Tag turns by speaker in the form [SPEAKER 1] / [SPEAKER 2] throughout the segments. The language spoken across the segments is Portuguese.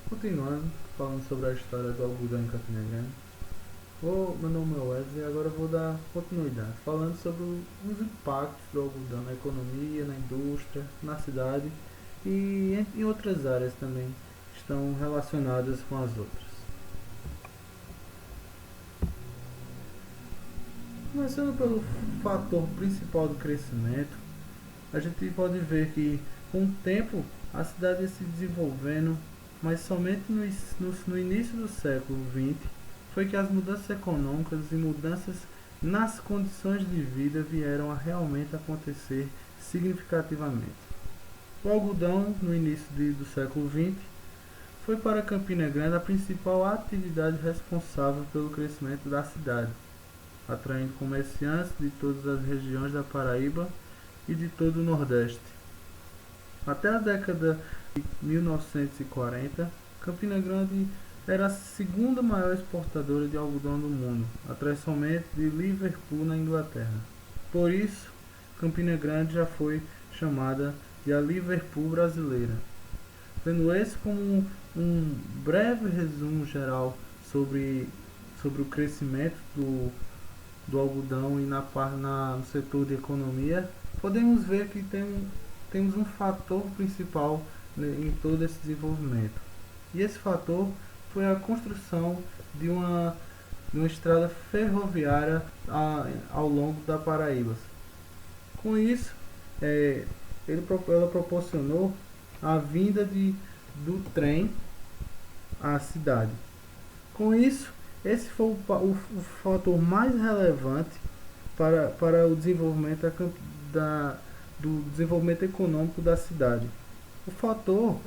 [SPEAKER 1] Continuando, falando sobre a história do algodão em Campina Grande. Meu nome é Wesley e agora vou dar continuidade, falando sobre os impactos do algodão na economia, na indústria, na cidade e em outras áreas também que estão relacionadas com as outras. Começando pelo fator principal do crescimento, a gente pode ver que com o tempo a cidade ia se desenvolvendo, mas somente no início do século XX foi que as mudanças econômicas e mudanças nas condições de vida vieram a realmente acontecer significativamente. O algodão, no início do século XX, foi para Campina Grande a principal atividade responsável pelo crescimento da cidade, atraindo comerciantes de todas as regiões da Paraíba e de todo o Nordeste. Até a década de 1940, Campina Grande era a segunda maior exportadora de algodão do mundo, atrás somente de Liverpool, na Inglaterra. Por isso, Campina Grande já foi chamada de a Liverpool brasileira. Tendo esse como um breve resumo geral sobre o crescimento do algodão e no setor de economia, podemos ver que temos um fator principal, né, em todo esse desenvolvimento. E esse fator foi a construção de uma estrada ferroviária ao longo da Paraíba. Com isso, é, ela proporcionou a vinda do trem à cidade. Com isso, esse foi o fator mais relevante para o desenvolvimento da, do desenvolvimento econômico da cidade.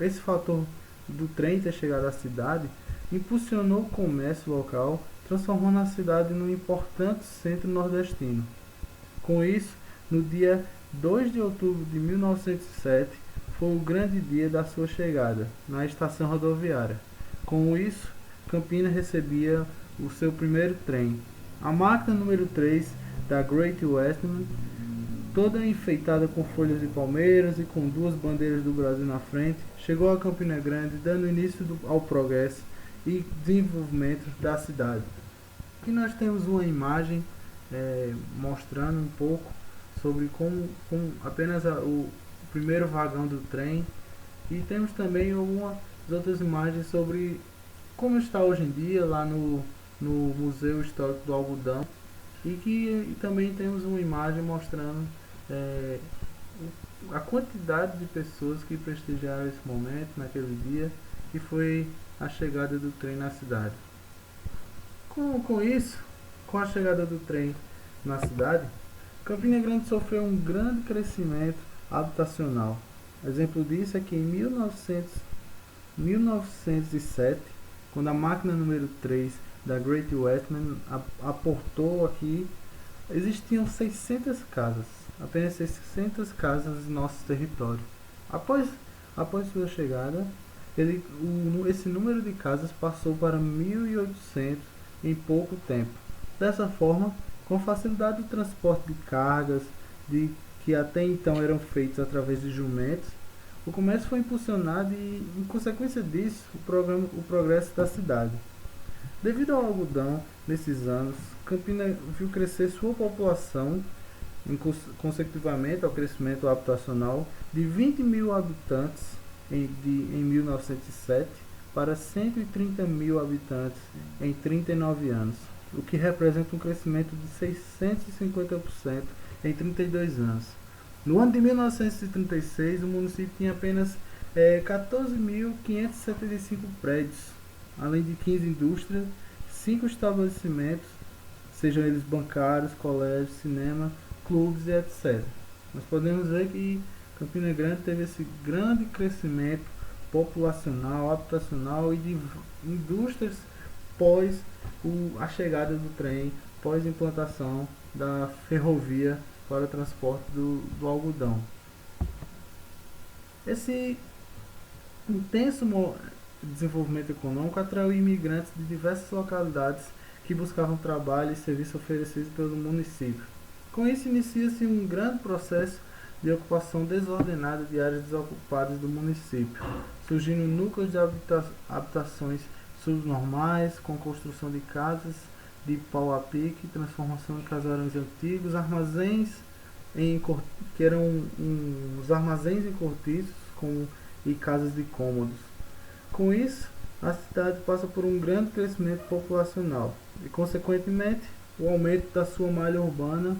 [SPEAKER 1] Esse fator do trem ter chegado à cidade impulsionou o comércio local, transformando a cidade num importante centro nordestino. Com isso, no dia 2 de outubro de 1907, foi o grande dia da sua chegada na estação rodoviária. Com isso, Campinas recebia o seu primeiro trem, a máquina número 3 da Great Western, toda enfeitada com folhas de palmeiras e com duas bandeiras do Brasil na frente, chegou a Campina Grande, dando início ao progresso e desenvolvimento da cidade. Aqui nós temos uma imagem mostrando um pouco sobre como apenas o primeiro vagão do trem, e temos também algumas outras imagens sobre como está hoje em dia lá no Museu Histórico do Algodão, e também temos uma imagem mostrando é, a quantidade de pessoas que prestigiaram esse momento naquele dia, que foi a chegada do trem na cidade. Com isso, com a chegada do trem na cidade, Campina Grande sofreu um grande crescimento habitacional. Exemplo disso é que em 1907, quando a máquina número 3 da Great Western aportou aqui, existiam 600 casas, apenas 600 casas em nosso território. Após, após sua chegada, esse número de casas passou para 1.800 em pouco tempo. Dessa forma, com facilidade do transporte de cargas, que até então eram feitos através de jumentos, o comércio foi impulsionado e, em consequência disso, o progresso da cidade. Devido ao algodão, nesses anos, Campina viu crescer sua população, consecutivamente ao crescimento habitacional, de 20 mil habitantes em 1907 para 130 mil habitantes em 39 anos, o que representa um crescimento de 650% em 32 anos. No ano de 1936, o município tinha apenas 14.575 prédios, além de 15 indústrias, 5 estabelecimentos, sejam eles bancários, colégios, cinema, clubes e etc. Nós podemos ver que Campina Grande teve esse grande crescimento populacional, habitacional e de indústrias pós a chegada do trem, pós implantação da ferrovia para o transporte do algodão. Esse intenso desenvolvimento econômico atraiu imigrantes de diversas localidades que buscavam trabalho e serviços oferecidos pelo município. Com isso, inicia-se um grande processo de ocupação desordenada de áreas desocupadas do município, surgindo núcleos de habitações subnormais, com construção de casas de pau a pique, transformação de casarões antigos, armazéns que eram uns armazéns em cortiços e casas de cômodos. Com isso, a cidade passa por um grande crescimento populacional e, consequentemente, o aumento da sua malha urbana,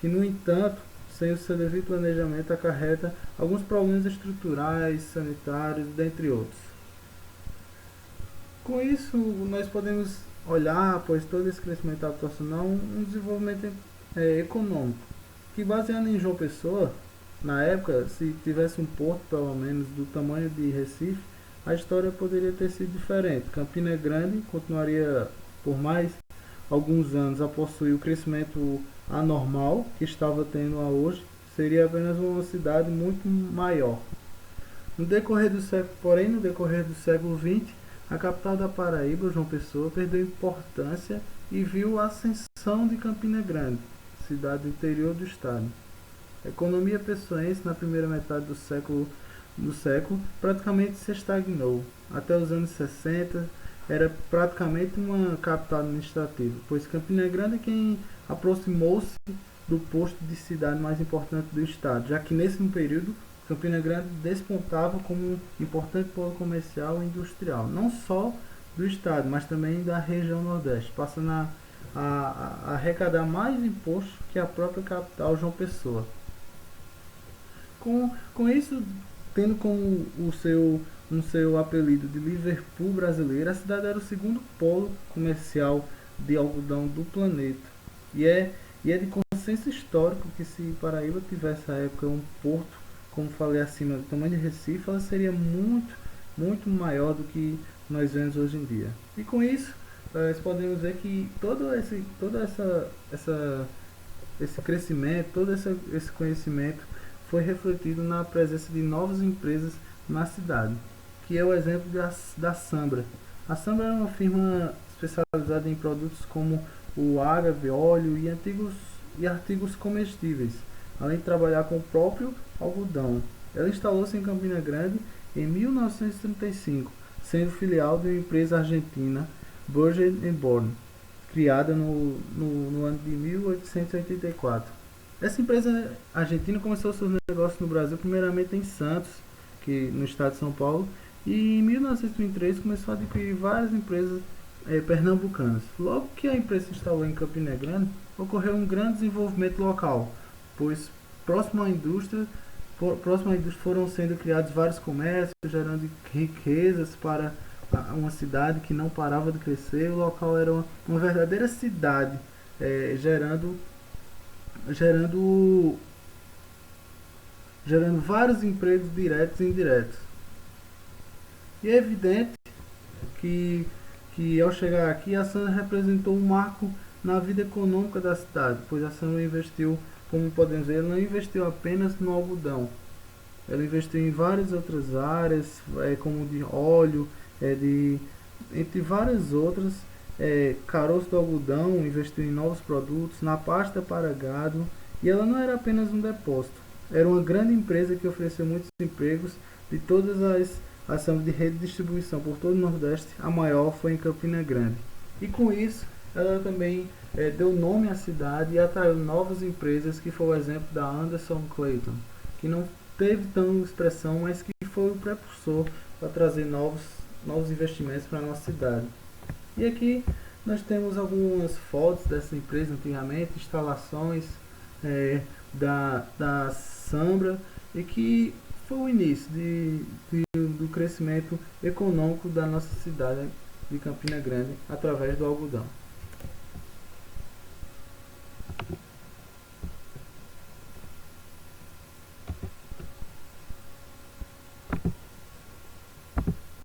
[SPEAKER 1] que, no entanto, sem o seu devido planejamento, acarreta alguns problemas estruturais, sanitários, dentre outros. Com isso, nós podemos olhar, após todo esse crescimento habitacional, um desenvolvimento econômico, que, baseado em João Pessoa, na época, se tivesse um porto, pelo menos, do tamanho de Recife, a história poderia ter sido diferente. Campina Grande continuaria por mais alguns anos a possuir o crescimento anormal que estava tendo hoje, seria apenas uma cidade muito maior. No decorrer do século XX, a capital da Paraíba, João Pessoa, perdeu importância e viu a ascensão de Campina Grande, cidade do interior do estado. A economia pessoense na primeira metade do século praticamente se estagnou. Até os anos 60 era praticamente uma capital administrativa, pois Campina Grande é quem aproximou-se do posto de cidade mais importante do estado, já que nesse período Campina Grande despontava como um importante polo comercial e industrial, não só do estado, mas também da região Nordeste, passando a arrecadar mais impostos que a própria capital, João Pessoa. Com isso, tendo como um seu apelido de Liverpool brasileira, a cidade era o segundo polo comercial de algodão do planeta. E é de consenso histórico que, se Paraíba tivesse à época um porto, como falei acima, do tamanho de Recife, ela seria muito, muito maior do que nós vemos hoje em dia. E com isso, nós podemos ver que todo esse crescimento, todo esse conhecimento foi refletido na presença de novas empresas na cidade, que é o exemplo da Sambra. A Sambra é uma firma especializada em produtos como o ágave, óleo e artigos comestíveis, além de trabalhar com o próprio algodão. Ela instalou-se em Campina Grande em 1935, sendo filial de uma empresa argentina, Berger Born, criada no ano de 1884. Essa empresa argentina começou seus negócios no Brasil, primeiramente em Santos, no estado de São Paulo, e em 1923 começou a adquirir várias empresas pernambucanas. Logo que a empresa se instalou em Campina Grande, ocorreu um grande desenvolvimento local, pois próximo à indústria foram sendo criados vários comércios, gerando riquezas para uma cidade que não parava de crescer. O local era uma verdadeira cidade, gerando vários empregos diretos e indiretos. E é evidente que ao chegar aqui, a Sandra representou um marco na vida econômica da cidade, pois a Sandra investiu, como podemos ver, ela não investiu apenas no algodão, ela investiu em várias outras áreas, como de óleo, entre várias outras, caroço do algodão, investiu em novos produtos, na pasta para gado, e ela não era apenas um depósito, era uma grande empresa que ofereceu muitos empregos de todas as ações de rede de distribuição por todo o Nordeste. A maior foi em Campina Grande. E com isso, ela também deu nome à cidade e atraiu novas empresas, que foi o exemplo da Anderson Clayton, que não teve tão expressão, mas que foi o precursor para trazer novos investimentos para a nossa cidade. E aqui nós temos algumas fotos dessa empresa antigamente, instalações da Sambra, e que foi o início do crescimento econômico da nossa cidade de Campina Grande através do algodão.